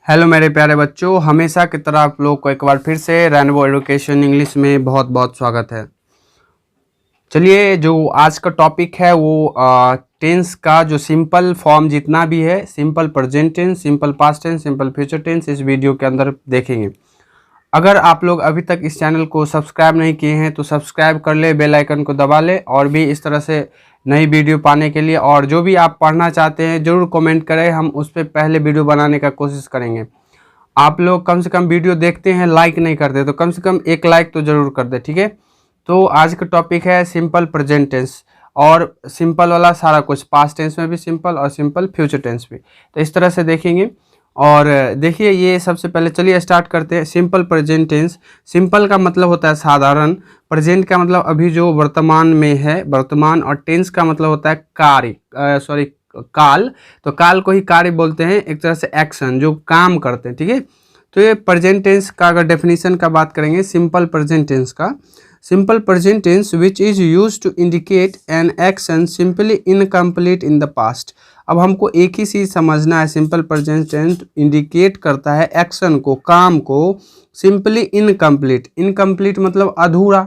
Hello मेरे प्यारे बच्चों, हमेशा की तरह आप लोग को एक बार फिर से रेनबो एजुकेशन इंग्लिश में बहुत बहुत स्वागत है। चलिए, जो आज का टॉपिक है वो टेंस का जो सिंपल फॉर्म जितना भी है, simple present tense, simple past tense, simple future tense, इस वीडियो के अंदर देखेंगे। अगर आप लोग अभी तक इस चैनल को सब्सक्राइब नहीं किए हैं तो सब्सक्राइब कर ले, बेल आइकन को दबा ले और भी इस तरह से नई वीडियो पाने के लिए। और जो भी आप पढ़ना चाहते हैं ज़रूर कमेंट करें, हम उस पर पहले वीडियो बनाने का कोशिश करेंगे। आप लोग कम से कम वीडियो देखते हैं, लाइक नहीं करते तो कम से कम एक लाइक तो ज़रूर कर दे, ठीक है। तो आज का टॉपिक है सिंपल प्रेजेंट टेंस, और सिंपल वाला सारा कुछ, पास्ट टेंस में भी सिंपल और सिंपल फ्यूचर टेंस भी, तो इस तरह से देखेंगे। और देखिए, ये सबसे पहले चलिए स्टार्ट करते हैं। सिंपल प्रेजेंट टेंस, सिंपल का मतलब होता है साधारण, प्रेजेंट का मतलब अभी जो वर्तमान में है, वर्तमान, और टेंस का मतलब होता है कार्य, काल। तो काल को ही कार्य बोलते हैं, एक तरह से एक्शन, जो काम करते हैं, ठीक है। तो ये प्रेजेंट टेंस का अगर डेफिनेशन का बात करेंगे, सिंपल प्रेजेंट टेंस का, simple present tense which is used to indicate an action simply incomplete in the past. अब हमको एक ही चीज़ समझना है, सिंपल प्रेजेंट टेंस इंडिकेट करता है एक्शन को, काम को, सिंपली इनकम्प्लीट, इनकम्प्लीट मतलब अधूरा,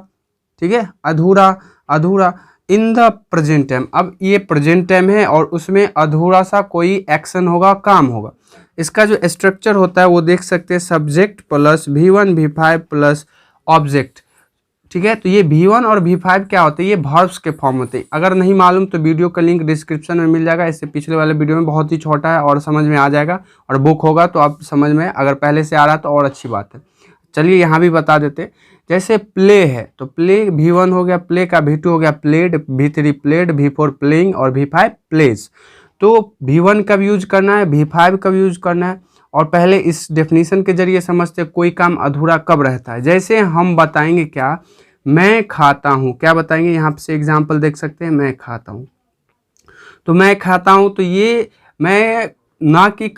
ठीक है, अधूरा, अधूरा, इन द प्रेजेंट टाइम। अब ये प्रेजेंट टाइम है और उसमें अधूरा सा कोई एक्शन होगा, काम होगा। इसका जो स्ट्रक्चर होता है वो देख सकते हैं, subject plus V1 V5 plus object, ठीक है। तो ये V1 और V5 क्या होते हैं, ये वर्ब्स के फॉर्म होते हैं। अगर नहीं मालूम तो वीडियो का लिंक डिस्क्रिप्शन में मिल जाएगा। इससे पिछले वाले वीडियो में बहुत ही छोटा है और समझ में आ जाएगा, और बुक होगा तो आप समझ में, अगर पहले से आ रहा तो और अच्छी बात है। चलिए यहाँ भी बता देते, जैसे प्ले है तो प्ले V1 हो गया, प्ले का V2 हो गया played, V3 played, V4 playing और V5 प्लेज। तो V1 कब यूज करना है, V5 कब यूज करना है, और पहले इस डेफिनेशन के जरिए समझते कोई काम अधूरा कब रहता है। जैसे हम बताएंगे क्या, मैं खाता हूँ, क्या बताएंगे, यहाँ से एग्जाम्पल देख सकते हैं, मैं खाता हूँ। तो मैं खाता हूँ, तो ये मैं ना कि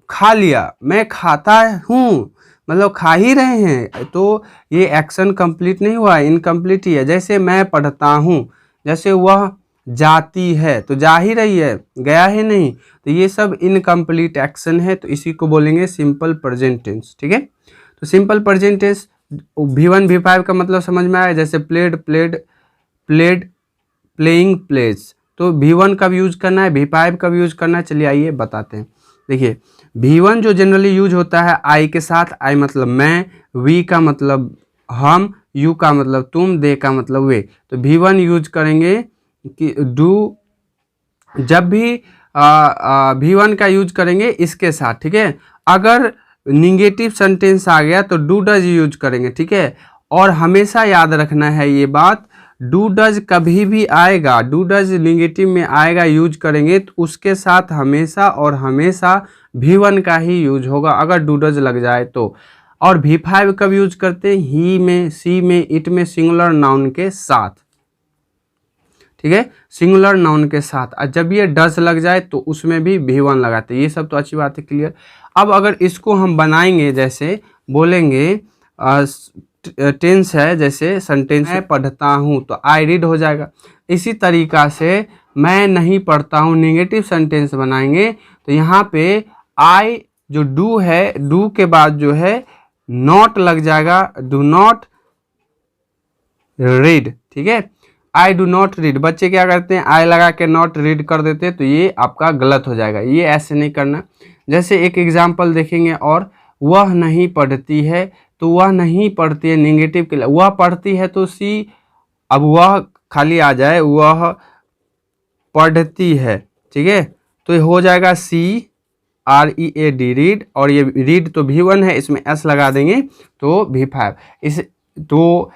खा लिया, मैं खाता हूँ मतलब खा ही रहे हैं, तो ये एक्शन कंप्लीट नहीं हुआ, इनकम्प्लीट ही है। जैसे मैं पढ़ता हूँ, जैसे वह जाती है तो जा ही रही है, गया है नहीं, तो ये सब इनकम्प्लीट एक्शन है, तो इसी को बोलेंगे सिंपल प्रेजेंट टेंस, ठीक है। तो simple present tense V1 V5 का मतलब समझ में आया, जैसे played played, played playing plays. तो V1 कब यूज करना है, V5 कब यूज करना है, चलिए आइए बताते हैं। देखिए, V1 जो जनरली यूज होता है आई के साथ, आई मतलब मैं, V का मतलब हम, U का मतलब तुम, दे का मतलब वे। तो V1 यूज करेंगे कि डू, जब भी V1 का यूज करेंगे इसके साथ, ठीक है। अगर निगेटिव सेंटेंस आ गया तो डू डज यूज करेंगे, ठीक है। और हमेशा याद रखना है ये बात, डू डज कभी भी आएगा, डू डज निगेटिव में आएगा, यूज करेंगे तो उसके साथ हमेशा और हमेशा V1 का ही यूज होगा, अगर डू डज लग जाए तो। और V5 कब यूज करते हैं, ही में, सी में, इट में, सिंगुलर नाउन के साथ, ठीक है, सिंगुलर नाउन के साथ। और जब ये डज लग जाए तो उसमें भी V1 लगाते हैं। ये सब तो अच्छी बात है, क्लियर। अब अगर इसको हम बनाएंगे, जैसे बोलेंगे टेंस है, जैसे सेंटेंस मैं पढ़ता हूँ तो आई रीड हो जाएगा। इसी तरीका से मैं नहीं पढ़ता हूँ निगेटिव सेंटेंस बनाएंगे तो यहाँ पे आई जो डू है, डू के बाद जो है नॉट लग जाएगा, डू नॉट रीड, ठीक है। आई डू नॉट रीड, बच्चे क्या करते हैं, आई लगा के नॉट रीड कर देते हैं, तो ये आपका गलत हो जाएगा, ये ऐसे नहीं करना। जैसे एक एग्जाम्पल देखेंगे, और वह नहीं पढ़ती है, तो वह नहीं पढ़ती है निगेटिव के लिए, वह पढ़ती है तो सी, अब वह खाली आ जाए, वह पढ़ती है, ठीक है, तो ये हो जाएगा CREAD रीड, और ये रीड तो V1 है, इसमें S लगा देंगे तो V5। इस तो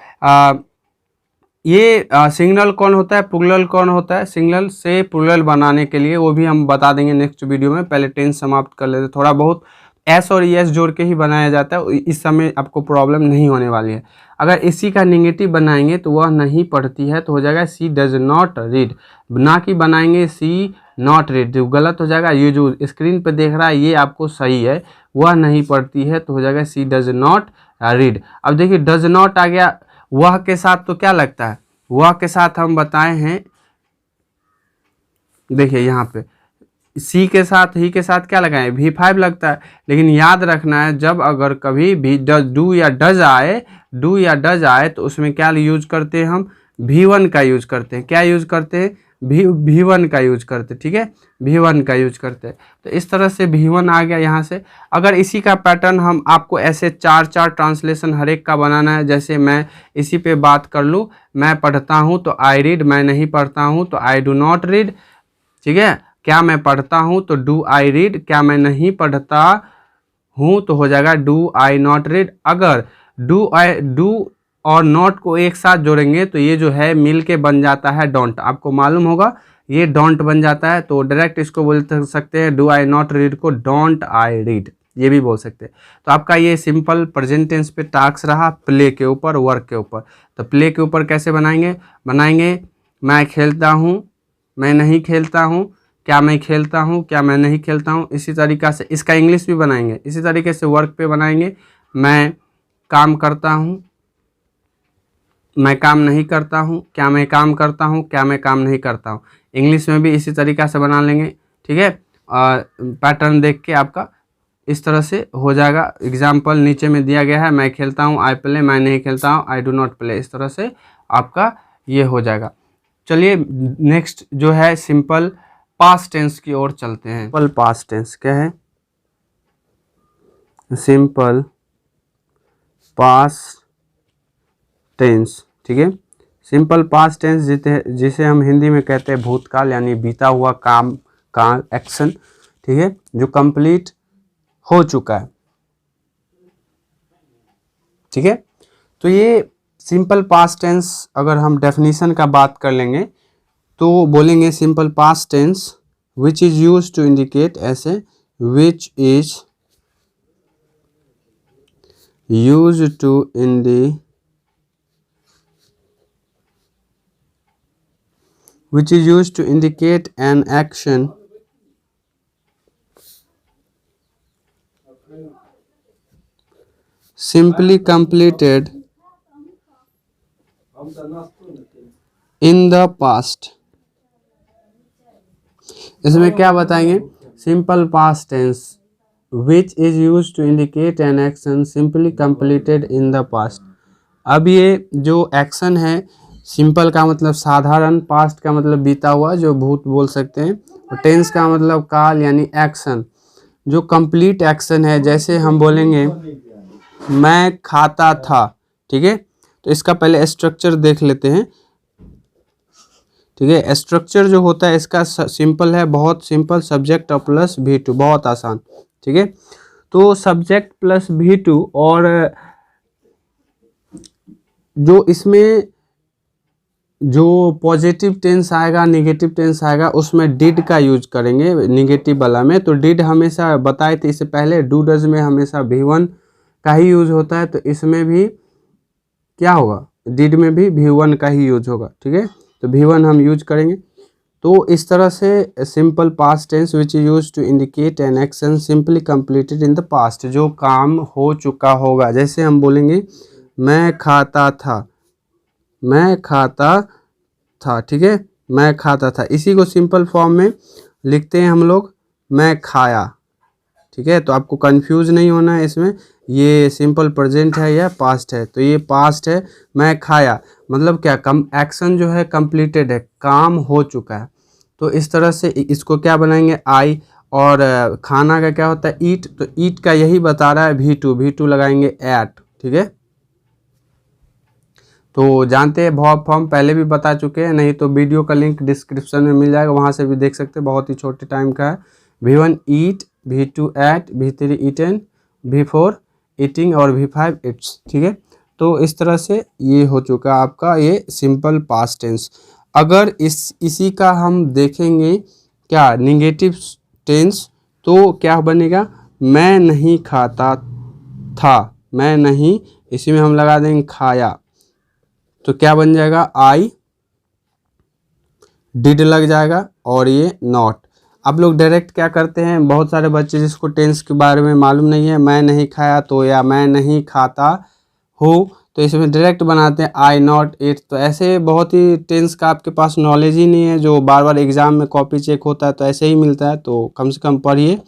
ये सिग्नल कौन होता है, प्लूरल कौन होता है, सिग्नल से प्लूरल बनाने के लिए वो भी हम बता देंगे नेक्स्ट वीडियो में। पहले टेंस समाप्त कर लेते, थोड़ा बहुत एस और एस जोड़ के ही बनाया जाता है, इस समय आपको प्रॉब्लम नहीं होने वाली है। अगर इसी का निगेटिव बनाएंगे तो वह नहीं पढ़ती है, तो हो जाएगा सी डज नॉट रीड, ना कि बनाएंगे सी नॉट रीड, जो गलत हो जाएगा। ये जो स्क्रीन पे देख रहा है ये आपको सही है, वह नहीं पढ़ती है तो हो जाएगा सी डज नॉट रीड। अब देखिए, डज नॉट आ गया, वह के साथ तो क्या लगता है, वह के साथ हम बताए हैं, देखिए यहाँ पे सी के साथ ही के साथ क्या लगाएं, V5 लगता है। लेकिन याद रखना है जब अगर कभी भी डू या डज आए तो उसमें क्या यूज करते हैं, हम V1 का यूज करते हैं। क्या यूज करते हैं, V1 का यूज करते हैं, ठीक है, V1 का यूज करते हैं। तो इस तरह से V1 आ गया यहाँ से। अगर इसी का पैटर्न हम आपको ऐसे चार ट्रांसलेशन हर एक का बनाना है, जैसे मैं इसी पे बात कर लूँ, मैं पढ़ता हूँ तो आई रीड, मैं नहीं पढ़ता हूँ तो आई डू नॉट रीड, ठीक है। क्या मैं पढ़ता हूँ तो डू आई रीड, क्या मैं नहीं पढ़ता हूँ तो हो जाएगा डू आई नॉट रीड। अगर डू और नॉट को एक साथ जोड़ेंगे तो ये जो है मिल के बन जाता है डोंट। आपको मालूम होगा ये डोंट बन जाता है, तो डायरेक्ट इसको बोल सकते हैं डू आई नॉट रीड को डोंट आई रीड, ये भी बोल सकते हैं। तो आपका ये सिंपल प्रेजेंट टेंस पे टास्क रहा प्ले के ऊपर, वर्क के ऊपर। तो प्ले के ऊपर कैसे बनाएंगे, मैं खेलता हूँ, मैं नहीं खेलता हूँ, क्या मैं खेलता हूँ, क्या मैं नहीं खेलता हूँ। इसी तरीक़ा से इसका इंग्लिश भी बनाएंगे। इसी तरीके से वर्क पे बनाएंगे, मैं काम करता हूँ, मैं काम नहीं करता हूँ, क्या मैं काम करता हूँ, क्या मैं काम नहीं करता हूँ। इंग्लिश में भी इसी तरीक़ा से बना लेंगे, ठीक है। पैटर्न देख के आपका इस तरह से हो जाएगा। एग्जाम्पल नीचे में दिया गया है, मैं खेलता हूँ, आई प्ले, मैं नहीं खेलता हूँ, आई डू नॉट प्ले। इस तरह से आपका ये हो जाएगा। चलिए नेक्स्ट जो है सिंपल पास्ट टेंस की ओर चलते हैं। सिंपल पास्ट टेंस क्या है, सिंपल पास्ट टेंस, ठीक है। सिंपल पास्ट टेंस जिसे हम हिंदी में कहते हैं भूतकाल, यानी बीता हुआ काम का एक्शन, ठीक है, जो कंप्लीट हो चुका है, ठीक है। तो ये सिंपल पास्ट टेंस अगर हम डेफिनेशन का बात कर लेंगे तो बोलेंगे simple past tense which is use to indicate, ऐसे which is use to which is used to indicate an action simply completed in the past। इसमें क्या बताएंगे, simple past tense which is used to indicate an action simply completed in the past। अब ये जो action है, simple का मतलब साधारण, पास्ट का मतलब बीता हुआ जो भूत बोल सकते हैं, और टेंस का मतलब काल यानी एक्शन, जो कंप्लीट एक्शन है। जैसे हम बोलेंगे मैं खाता था, ठीक है। तो इसका पहले स्ट्रक्चर देख लेते हैं, ठीक है। स्ट्रक्चर जो होता है इसका सिंपल है, बहुत सिंपल, सब्जेक्ट और प्लस V2, बहुत आसान, ठीक है। तो सब्जेक्ट प्लस V2, और जो इसमें जो पॉजिटिव टेंस आएगा, नेगेटिव टेंस आएगा, उसमें डिड का यूज करेंगे नेगेटिव वाला में। तो डिड हमेशा बताए थे इससे पहले, डू डज में हमेशा V1 का ही यूज होता है, तो इसमें भी क्या होगा, डिड में भी V1 का ही यूज होगा, ठीक है। तो V1 हम यूज करेंगे। तो इस तरह से simple past tense which is use to indicate an action simply completed in the past, जो काम हो चुका होगा। जैसे हम बोलेंगे मैं खाता था, मैं खाता था, ठीक है, मैं खाता था। इसी को सिंपल फॉर्म में लिखते हैं हम लोग, मैं खाया, ठीक है। तो आपको कंफ्यूज नहीं होना है इसमें, ये सिंपल प्रेजेंट है या पास्ट है। तो ये पास्ट है, मैं खाया, मतलब क्या, एक्शन जो है कंप्लीटेड है, काम हो चुका है। तो इस तरह से इसको क्या बनाएंगे, आई, और खाना का क्या होता है, ईट। तो ईट का यही बता रहा है V2 लगाएंगे एट, ठीक है। तो जानते हैं वर्ब फॉर्म पहले भी बता चुके हैं, नहीं तो वीडियो का लिंक डिस्क्रिप्शन में मिल जाएगा, वहाँ से भी देख सकते हैं, बहुत ही छोटे टाइम का है। V1 ईट, V2 eight, V3 eaten, V4 eating और V5 इट्स, ठीक है। तो इस तरह से ये हो चुका आपका ये सिंपल पास्ट टेंस। अगर इसी का हम देखेंगे क्या निगेटिव टेंस, तो क्या बनेगा, मैं नहीं खाता था, मैं नहीं, इसी में हम लगा देंगे खाया, तो क्या बन जाएगा, आई डिड लग जाएगा, और ये नॉट। आप लोग डायरेक्ट क्या करते हैं, बहुत सारे बच्चे जिसको टेंस के बारे में मालूम नहीं है, मैं नहीं खाया तो या मैं नहीं खाता हो, तो इसमें डायरेक्ट बनाते हैं आई नॉट इट। तो ऐसे बहुत ही टेंस का आपके पास नॉलेज ही नहीं है, जो बार बार एग्जाम में कॉपी चेक होता है तो ऐसे ही मिलता है, तो कम से कम पढ़िए।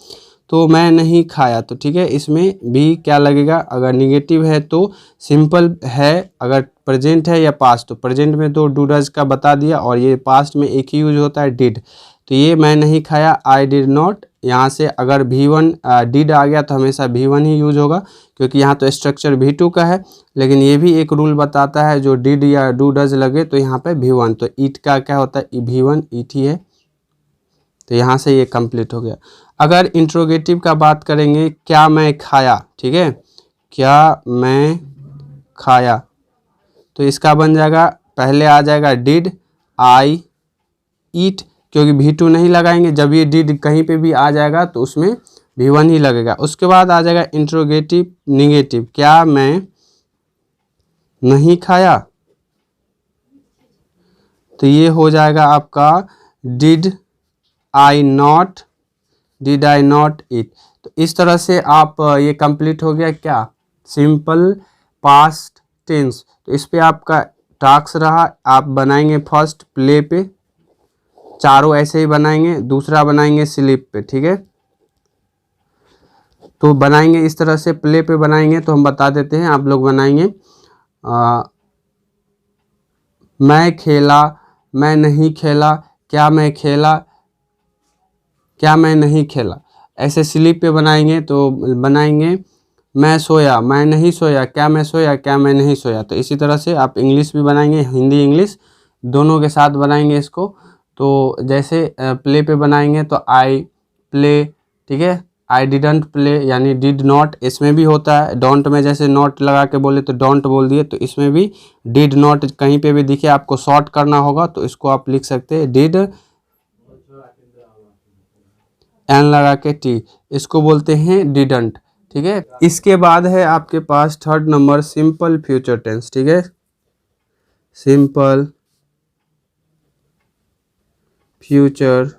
तो मैं नहीं खाया, तो ठीक है, इसमें भी क्या लगेगा, अगर निगेटिव है तो सिंपल है, अगर प्रेजेंट है या पास्ट, तो प्रेजेंट में तो डू डज का बता दिया, और ये पास्ट में एक ही यूज होता है डिड। तो ये मैं नहीं खाया, आई डिड नॉट। यहाँ से अगर V1 डिड आ गया तो हमेशा V1 ही यूज होगा, क्योंकि यहाँ तो स्ट्रक्चर V2 का है। लेकिन ये भी एक रूल बताता है, जो डिड या डू डज लगे तो यहाँ पे V1, तो ईट का क्या होता है, V1 ईट ही है। तो यहाँ से ये कंप्लीट हो गया। अगर इंट्रोगेटिव का बात करेंगे, क्या मैं खाया, ठीक है, क्या मैं खाया, तो इसका बन जाएगा, पहले आ जाएगा डिड आई ईट, क्योंकि V2 नहीं लगाएंगे, जब ये डिड कहीं पे भी आ जाएगा तो उसमें V1 ही लगेगा। उसके बाद आ जाएगा इंट्रोगेटिव निगेटिव, क्या मैं नहीं खाया, तो ये हो जाएगा आपका did I not, did I not it. तो इस तरह से आप ये कंप्लीट हो गया क्या, सिंपल पास्ट टेंस। तो इस पे आपका टास्क रहा, आप बनाएंगे फर्स्ट प्ले पे, चारों ऐसे ही बनाएंगे, दूसरा बनाएंगे स्लिप पे, ठीक है। तो बनाएंगे इस तरह से, प्ले पे बनाएंगे तो हम बता देते हैं, आप लोग बनाएंगे मैं खेला, मैं नहीं खेला, क्या मैं खेला, क्या मैं नहीं खेला। ऐसे स्लिप पे बनाएंगे तो बनाएंगे मैं सोया, मैं नहीं सोया, क्या मैं सोया, क्या मैं नहीं सोया। तो इसी तरह से आप इंग्लिश भी बनाएंगे, हिंदी इंग्लिश दोनों के साथ बनाएंगे इसको। तो जैसे प्ले पे बनाएंगे तो आई प्ले, ठीक है, आई डिडंट प्ले यानी डिड नॉट, इसमें भी होता है डोंट में, जैसे नॉट लगा के बोले तो डोंट बोल दिए, तो इसमें भी डिड नॉट कहीं पे भी दिखे, आपको शॉर्ट करना होगा तो इसको आप लिख सकते हैं डिड एन लगा के टी, इसको बोलते हैं डिडंट, ठीक है। इसके बाद है आपके पास third number simple future tense, ठीक है, simple future,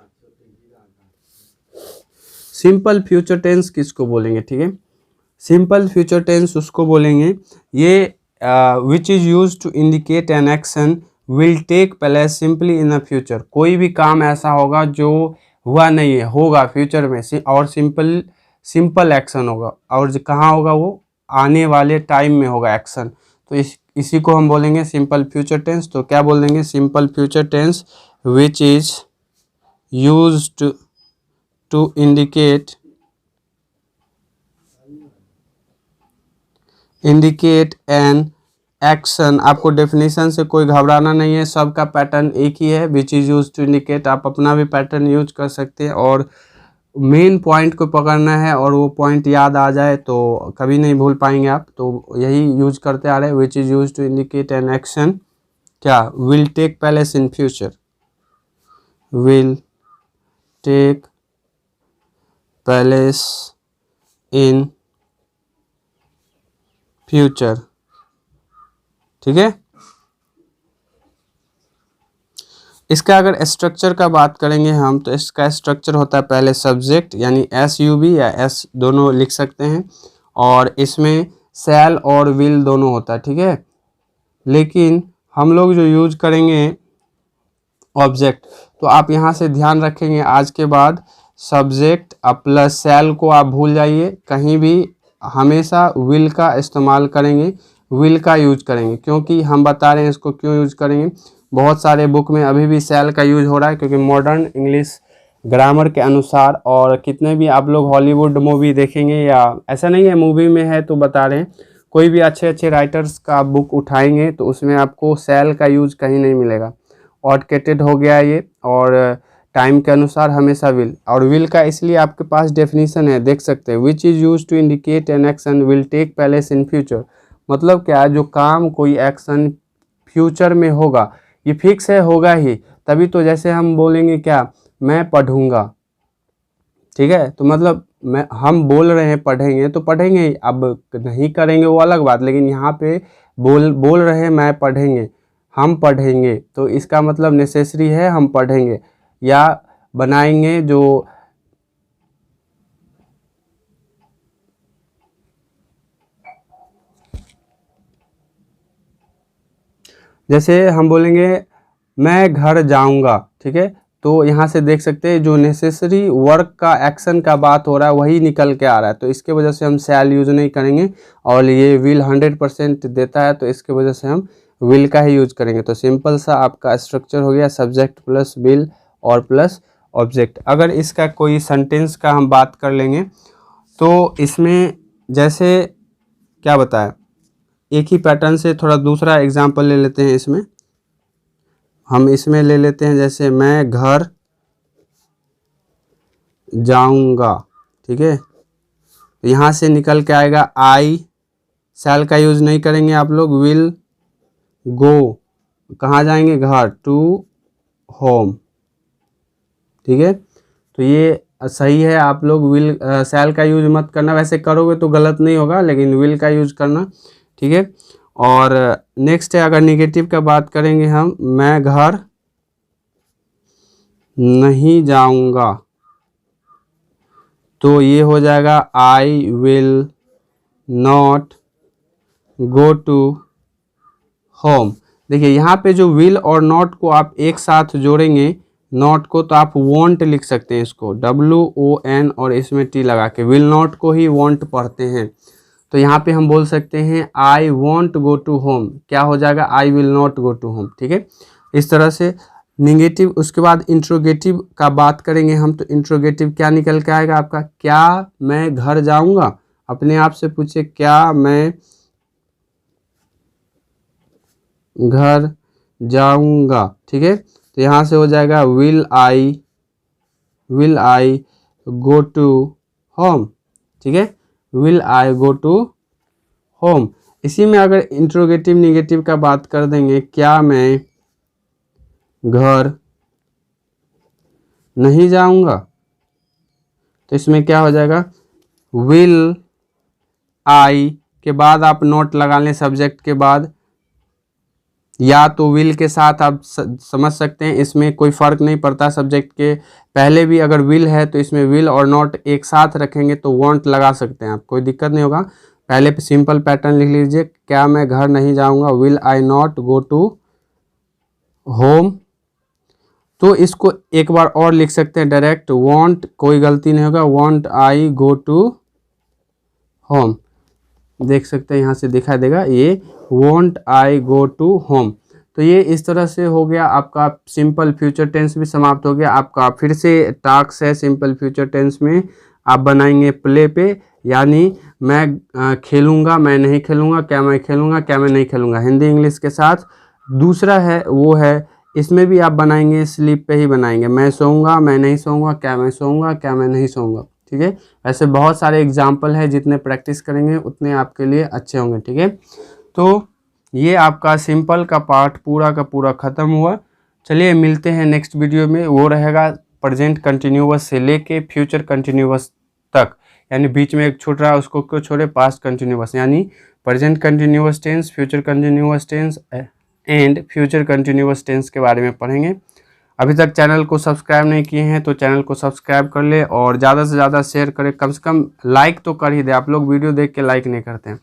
simple future tense किसको बोलेंगे, ठीक है, सिंपल फ्यूचर टेंस उसको बोलेंगे ये which is use to indicate an action will take place simply in the future. कोई भी काम ऐसा होगा जो हुआ नहीं है, होगा फ्यूचर में, और सिंपल एक्शन होगा, और कहाँ होगा, वो आने वाले टाइम में होगा एक्शन। तो इसी को हम बोलेंगे सिंपल फ्यूचर टेंस। तो क्या बोल देंगे, simple future tense which is used to indicate an action. आपको डेफिनेशन से कोई घबराना नहीं है, सबका पैटर्न एक ही है, which is use to indicate. आप अपना भी पैटर्न यूज कर सकते हैं, और मेन पॉइंट को पकड़ना है, और वो पॉइंट याद आ जाए तो कभी नहीं भूल पाएंगे आप, तो यही यूज करते आ रहे हैं, which is use to indicate an action, क्या will take place in future, will take place in future, ठीक है। इसका अगर स्ट्रक्चर का बात करेंगे हम, तो इसका स्ट्रक्चर होता है पहले सब्जेक्ट यानी SUB या S दोनों लिख सकते हैं, और इसमें शैल और विल दोनों होता है, ठीक है। लेकिन हम लोग जो यूज करेंगे ऑब्जेक्ट, तो आप यहाँ से ध्यान रखेंगे आज के बाद, सब्जेक्ट प्लस शैल को आप भूल जाइए, कहीं भी हमेशा विल का इस्तेमाल करेंगे, विल का यूज करेंगे, क्योंकि हम बता रहे हैं इसको क्यों यूज करेंगे। बहुत सारे बुक में अभी भी शैल का यूज हो रहा है, क्योंकि मॉडर्न इंग्लिश ग्रामर के अनुसार, और कितने भी आप लोग हॉलीवुड मूवी देखेंगे, या ऐसा नहीं है मूवी में है तो बता रहे हैं, कोई भी अच्छे अच्छे राइटर्स का बुक उठाएंगे तो उसमें आपको शैल का यूज कहीं नहीं मिलेगा, ऑटकेटेड हो गया ये, और टाइम के अनुसार हमेशा विल। और विल का इसलिए आपके पास डेफिनेशन है, देख सकते हैं, which is use to indicate an action will take place in future. मतलब क्या, जो काम कोई एक्शन फ्यूचर में होगा, ये फिक्स है, होगा ही, तभी तो जैसे हम बोलेंगे क्या, मैं पढ़ूंगा, ठीक है, तो मतलब हम बोल रहे हैं पढ़ेंगे तो पढ़ेंगे ही, अब नहीं करेंगे वो अलग बात, लेकिन यहाँ पे बोल रहे हैं मैं पढ़ेंगे, हम पढ़ेंगे, तो इसका मतलब नेसेसरी है हम पढ़ेंगे, या बनाएंगे जो जैसे हम बोलेंगे मैं घर जाऊंगा, ठीक है, तो यहाँ से देख सकते हैं जो नेसेसरी वर्क का एक्शन का बात हो रहा है वही निकल के आ रहा है, तो इसके वजह से हम शैल यूज नहीं करेंगे। और ये विल 100% देता है, तो इसके वजह से हम विल का ही यूज करेंगे। तो सिंपल सा आपका स्ट्रक्चर हो गया, सब्जेक्ट प्लस विल और प्लस ऑब्जेक्ट। अगर इसका कोई सेंटेंस का हम बात कर लेंगे तो इसमें जैसे क्या बताया, एक ही पैटर्न से थोड़ा दूसरा एग्जाम्पल ले लेते हैं। इसमें हम इसमें ले लेते हैं जैसे मैं घर जाऊंगा, ठीक है, तो यहाँ से निकल के आएगा आई, शैल का यूज नहीं करेंगे आप लोग, विल गो, कहाँ जाएंगे, घर, टू होम, ठीक है। तो ये सही है, आप लोग विल शैल का यूज मत करना, वैसे करोगे तो गलत नहीं होगा लेकिन विल का यूज करना, ठीक है। और नेक्स्ट है, अगर निगेटिव का बात करेंगे हम, मैं घर नहीं जाऊंगा, तो ये हो जाएगा I will not go to home. देखिए यहाँ पे जो विल और नॉट को आप एक साथ जोड़ेंगे, नॉट को तो आप वॉन्ट लिख सकते हैं, इसको WON और इसमें T लगा के, विल नॉट को ही वॉन्ट पढ़ते हैं। तो यहाँ पे हम बोल सकते हैं I won't go to home, क्या हो जाएगा, I will not go to home, ठीक है। इस तरह से निगेटिव। उसके बाद इंट्रोगेटिव का बात करेंगे हम, तो इंट्रोगेटिव क्या निकल के आएगा आपका, क्या मैं घर जाऊंगा, अपने आप से पूछिए क्या मैं घर जाऊंगा, ठीक है। तो यहाँ से हो जाएगा will I go to home, ठीक है, will I go to home. इसी में अगर इंट्रोगेटिव निगेटिव का बात कर देंगे, क्या मैं घर नहीं जाऊंगा, तो इसमें क्या हो जाएगा, विल आई के बाद आप नोट लगा लें सब्जेक्ट के बाद, या तो विल के साथ आप समझ सकते हैं, इसमें कोई फ़र्क नहीं पड़ता, सब्जेक्ट के पहले भी अगर विल है तो इसमें विल और नॉट एक साथ रखेंगे तो वांट लगा सकते हैं आप, कोई दिक्कत नहीं होगा। पहले पे सिंपल पैटर्न लिख लीजिए, क्या मैं घर नहीं जाऊंगा, will I not go to home. तो इसको एक बार और लिख सकते हैं डायरेक्ट, वांट, कोई गलती नहीं होगा, won't I go to home, देख सकते हैं यहाँ से दिखाई देगा ये won't I go to home. तो ये इस तरह से हो गया आपका सिंपल फ्यूचर टेंस भी समाप्त हो गया आपका। फिर से टास्क है सिंपल फ्यूचर टेंस में, आप बनाएंगे प्ले पे, यानी मैं खेलूंगा, मैं नहीं खेलूंगा, क्या मैं खेलूंगा, क्या मैं नहीं खेलूंगा, हिंदी इंग्लिश के साथ। दूसरा है वो है, इसमें भी आप बनाएंगे स्लीप पे ही बनाएंगे, मैं सोऊंगा, मैं नहीं सोऊंगा, क्या मैं सोऊंगा, क्या मैं नहीं सोऊंगा, ठीक है। ऐसे बहुत सारे एग्जाम्पल है, जितने प्रैक्टिस करेंगे उतने आपके लिए अच्छे होंगे, ठीक है। तो ये आपका सिंपल का पार्ट पूरा का पूरा ख़त्म हुआ। चलिए मिलते हैं नेक्स्ट वीडियो में, वो रहेगा प्रेजेंट कंटिन्यूअस से लेके फ्यूचर कंटिन्यूअस तक, यानी बीच में एक छूट रहा है उसको क्यों छोड़े, पास्ट कंटिन्यूअस, यानी present continuous tense, future continuous tense and future continuous tense के बारे में पढ़ेंगे। अभी तक चैनल को सब्सक्राइब नहीं किए हैं तो चैनल को सब्सक्राइब कर ले और ज़्यादा से ज़्यादा शेयर करें, कम से कम लाइक तो कर ही दे, आप लोग वीडियो देख के लाइक नहीं करते हैं।